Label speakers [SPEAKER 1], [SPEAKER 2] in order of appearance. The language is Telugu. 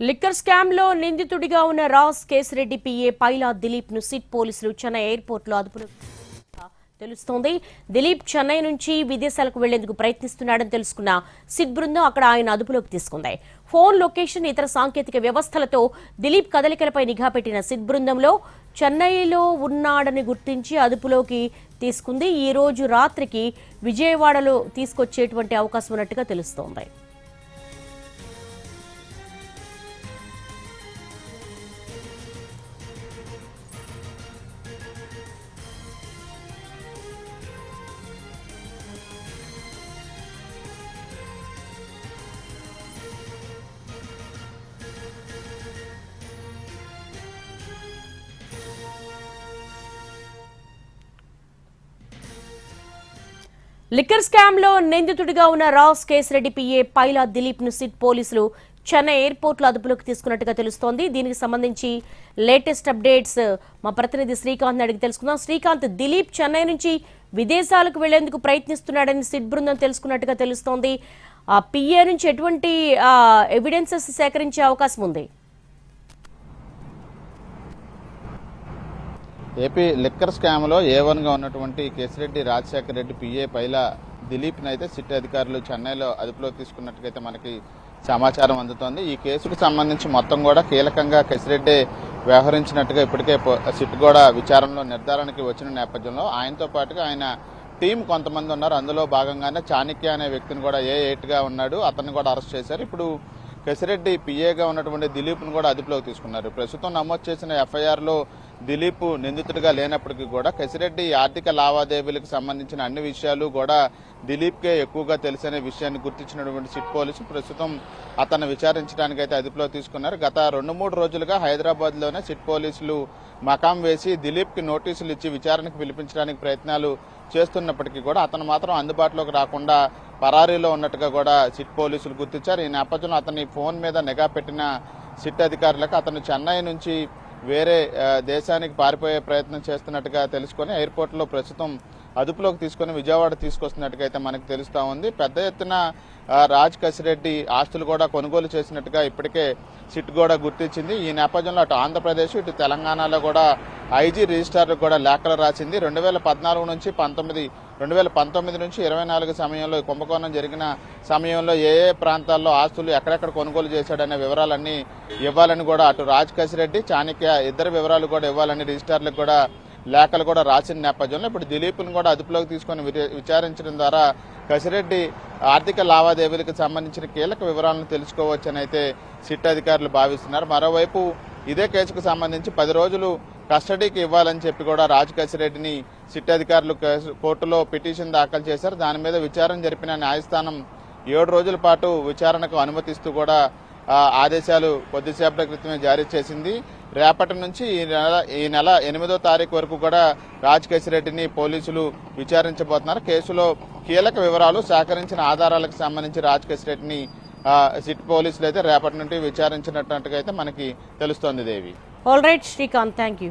[SPEAKER 1] లిక్కర్ స్కామ్ లో నిందితుడిగా ఉన్న రాజ్ కేసిరెడ్డి పిఏ పైలా దిలీప్ ను సిట్ పోలీసులు చెన్నై ఎయిర్పోర్ట్ లో అదుపులోకి తెలుస్తోంది. దిలీప్ చెన్నై నుంచి విదేశాలకు వెళ్లేందుకు ప్రయత్నిస్తున్నాడని తెలుసుకున్న సిట్ బృందం అక్కడ ఆయన అదుపులోకి తీసుకుంది. ఫోన్ లొకేషన్ ఇతర సాంకేతిక వ్యవస్థలతో దిలీప్ కదలికలపై నిఘా పెట్టిన సిట్ బృందంలో చెన్నైలో ఉన్నాడని గుర్తించి అదుపులోకి తీసుకుంది. ఈ రోజు రాత్రికి విజయవాడలో తీసుకొచ్చేటువంటి అవకాశం ఉన్నట్టుగా తెలుస్తోంది. లిక్కర్ స్కామ్ లో నిందితుడిగా ఉన్న రాజ్ కేసిరెడ్డి పిఏ పైలా దిలీప్ ను సిట్ పోలీసులు చెన్నై ఎయిర్పోర్ట్ లో అదుపులోకి తీసుకున్నట్టుగా తెలుస్తోంది. దీనికి సంబంధించి లేటెస్ట్ అప్డేట్స్ మా ప్రతినిధి శ్రీకాంత్ అడిగి తెలుసుకుందాం. శ్రీకాంత్, దిలీప్ చెన్నై నుంచి విదేశాలకు వెళ్లేందుకు ప్రయత్నిస్తున్నాడని సిట్ బృందం తెలుసుకున్నట్టుగా తెలుస్తోంది. ఆ పిఏ నుంచి ఎటువంటి ఎవిడెన్సెస్ సేకరించే అవకాశం ఉంది?
[SPEAKER 2] ఏపీ లిక్కర్ స్కామ్లో A1గా ఉన్నటువంటి కేసిరెడ్డి రాజశేఖర రెడ్డి పిఏ పైలా దిలీప్ని అయితే సిట్ అధికారులు చెన్నైలో అదుపులోకి తీసుకున్నట్టుగైతే మనకి సమాచారం అందుతోంది. ఈ కేసుకు సంబంధించి మొత్తం కూడా కీలకంగా కేసిరెడ్డి వ్యవహరించినట్టుగా ఇప్పటికే సిట్ కూడా విచారణలో నిర్ధారణకి వచ్చిన నేపథ్యంలో ఆయనతో పాటుగా ఆయన టీం కొంతమంది ఉన్నారు. అందులో భాగంగానే చాణక్య అనే వ్యక్తిని కూడా A8గా ఉన్నాడు, అతన్ని కూడా అరెస్ట్ చేశారు. ఇప్పుడు కేసిరెడ్డి పిఏగా ఉన్నటువంటి దిలీప్ను కూడా అదుపులోకి తీసుకున్నారు. ప్రస్తుతం నమోదు చేసిన ఎఫ్ఐఆర్లో దిలీప్ నిందితుడిగా లేనప్పటికీ కూడా కేసిరెడ్డి ఆర్థిక లావాదేవీలకు సంబంధించిన అన్ని విషయాలు కూడా దిలీప్కే ఎక్కువగా తెలుసనే విషయాన్ని గుర్తించినటువంటి సిట్ పోలీసు ప్రస్తుతం అతన్ని విచారించడానికి అయితే అదుపులో తీసుకున్నారు. గత 2-3 రోజులుగా హైదరాబాద్లోనే సిట్ పోలీసులు మకాం వేసి దిలీప్కి నోటీసులు ఇచ్చి విచారణకు పిలిపించడానికి ప్రయత్నాలు చేస్తున్నప్పటికీ కూడా అతను మాత్రం అందుబాటులోకి రాకుండా పరారీలో ఉన్నట్టుగా కూడా సిట్ పోలీసులు గుర్తించారు. ఈ నేపథ్యంలో అతని ఫోన్ మీద నిఘా పెట్టిన సిట్ అధికారులకు అతను చెన్నై నుంచి వేరే దేశానికి పారిపోయే ప్రయత్నం చేస్తున్నట్టుగా తెలుసుకొని ఎయిర్పోర్ట్లో ప్రస్తుతం అదుపులోకి తీసుకొని విజయవాడ తీసుకొస్తున్నట్టుగా అయితే మనకు తెలుస్తూ ఉంది. పెద్ద ఎత్తున రాజ్ కేసిరెడ్డి ఆస్తులు కూడా కొనుగోలు చేసినట్టుగా ఇప్పటికే సిట్ కూడా గుర్తించింది. ఈ నేపథ్యంలో అటు ఆంధ్రప్రదేశ్ ఇటు తెలంగాణలో కూడా ఐజీ రిజిస్ట్రార్లకు కూడా లేఖలు రాసింది. 2014 నుంచి 2019 నుంచి 24 సమయంలో కుంభకోణం జరిగిన సమయంలో ఏ ప్రాంతాల్లో ఆస్తులు ఎక్కడెక్కడ కొనుగోలు చేశాడనే వివరాలన్నీ ఇవ్వాలని కూడా అటు రాజ్ కేసిరెడ్డి, చాణక్య ఇద్దరు వివరాలు కూడా ఇవ్వాలని రిజిస్ట్రార్లకు కూడా లేఖలు కూడా రాసిన నేపథ్యంలో ఇప్పుడు దిలీప్ను కూడా అదుపులోకి తీసుకొని విచారించడం ద్వారా కేసిరెడ్డి ఆర్థిక లావాదేవీలకు సంబంధించిన కీలక వివరాలను తెలుసుకోవచ్చని అయితే సిట్ అధికారులు భావిస్తున్నారు. మరోవైపు ఇదే కేసుకు సంబంధించి 10 రోజులు కస్టడీకి ఇవ్వాలని చెప్పి కూడా రాజ్ కేసిరెడ్డిని సిట్ అధికారులు కోర్టులో పిటిషన్ దాఖలు చేశారు. దాని మీద విచారణ జరిపిన న్యాయస్థానం 7 రోజుల పాటు విచారణకు అనుమతిస్తూ కూడా ఆదేశాలు కొద్దిసేపటి క్రితమే జారీ చేసింది. రేపటి నుంచి ఈ నెల 8వ తారీఖు వరకు కూడా రాజ్ కేసిరెడ్డిని పోలీసులు విచారించబోతున్నారు. కేసులో కీలక వివరాలు సేకరించిన ఆధారాలకు సంబంధించి రాజ్ కేసిరెడ్డిని సిట్ పోలీసులు అయితే రేపటి నుండి విచారించినట్టుగా అయితే మనకి తెలుస్తోంది. Devi.
[SPEAKER 1] All right Srikanth, thank you.